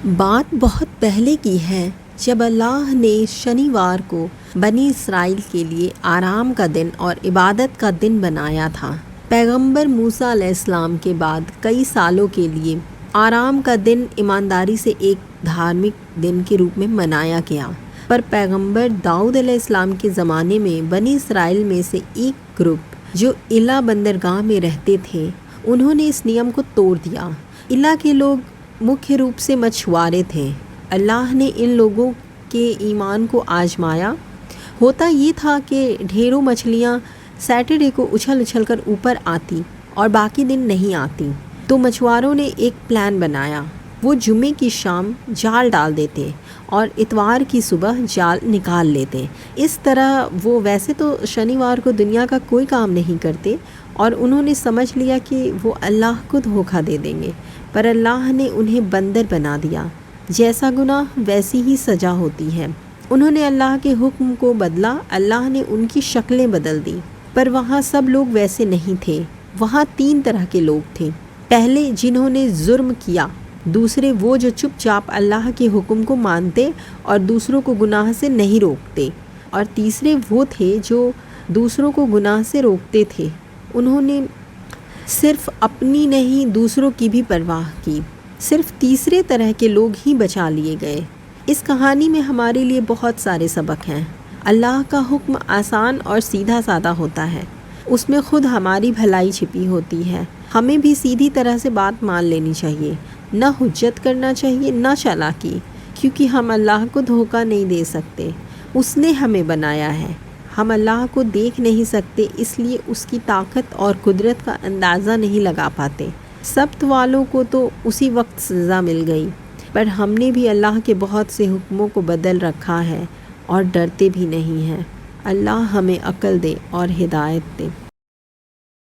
بات بہت پہلے کی ہے جب اللہ نے شنیوار کو بنی اسرائیل کے لیے آرام کا دن اور عبادت کا دن بنایا تھا۔ پیغمبر موسیٰ علیہ السلام کے بعد کئی سالوں کے لیے آرام کا دن ایمانداری سے ایک دھارمک دن کے روپ میں منایا گیا، پر پیغمبر داؤد علیہ السلام کے زمانے میں بنی اسرائیل میں سے ایک گروپ جو ایلا بندرگاہ میں رہتے تھے، انہوں نے اس نیم کو توڑ دیا۔ ایلا کے لوگ مکھیہ روپ سے مچھوارے تھے۔ اللہ نے ان لوگوں کے ایمان کو آزمایا۔ ہوتا یہ تھا کہ ڈھیروں مچھلیاں سیٹرڈے کو اچھل کر اوپر آتی اور باقی دن نہیں آتی، تو مچھواروں نے ایک پلان بنایا۔ وہ جمعے کی شام جال ڈال دیتے اور اتوار کی صبح جال نکال لیتے۔ اس طرح وہ ویسے تو شنیوار کو دنیا کا کوئی کام نہیں کرتے، اور انہوں نے سمجھ لیا کہ وہ اللہ کو دھوکہ دے دیں گے، پر اللہ نے انہیں بندر بنا دیا۔ جیسا گناہ ویسی ہی سزا ہوتی ہے۔ انہوں نے اللہ کے حکم کو بدلا، اللہ نے ان کی شکلیں بدل دی، پر وہاں سب لوگ ویسے نہیں تھے۔ وہاں 3 طرح کے لوگ تھے۔ پہلے جنہوں نے جرم کیا، دوسرے وہ جو چپ چاپ اللہ کے حکم کو مانتے اور دوسروں کو گناہ سے نہیں روکتے، اور تیسرے وہ تھے جو دوسروں کو گناہ سے روکتے تھے۔ انہوں نے صرف اپنی نہیں دوسروں کی بھی پرواہ کی۔ صرف تیسرے طرح کے لوگ ہی بچا لیے گئے۔ اس کہانی میں ہمارے لیے بہت سارے سبق ہیں۔ اللہ کا حکم آسان اور سیدھا سادہ ہوتا ہے، اس میں خود ہماری بھلائی چھپی ہوتی ہے۔ ہمیں بھی سیدھی طرح سے بات مان لینی چاہیے، نہ حجت کرنا چاہیے نہ چالاکی، کیونکہ ہم اللہ کو دھوکہ نہیں دے سکتے۔ اس نے ہمیں بنایا ہے، ہم اللہ کو دیکھ نہیں سکتے، اس لیے اس کی طاقت اور قدرت کا اندازہ نہیں لگا پاتے۔ سبت والوں کو تو اسی وقت سزا مل گئی، پر ہم نے بھی اللہ کے بہت سے حکموں کو بدل رکھا ہے اور ڈرتے بھی نہیں ہیں۔ اللہ ہمیں عقل دے اور ہدایت دے۔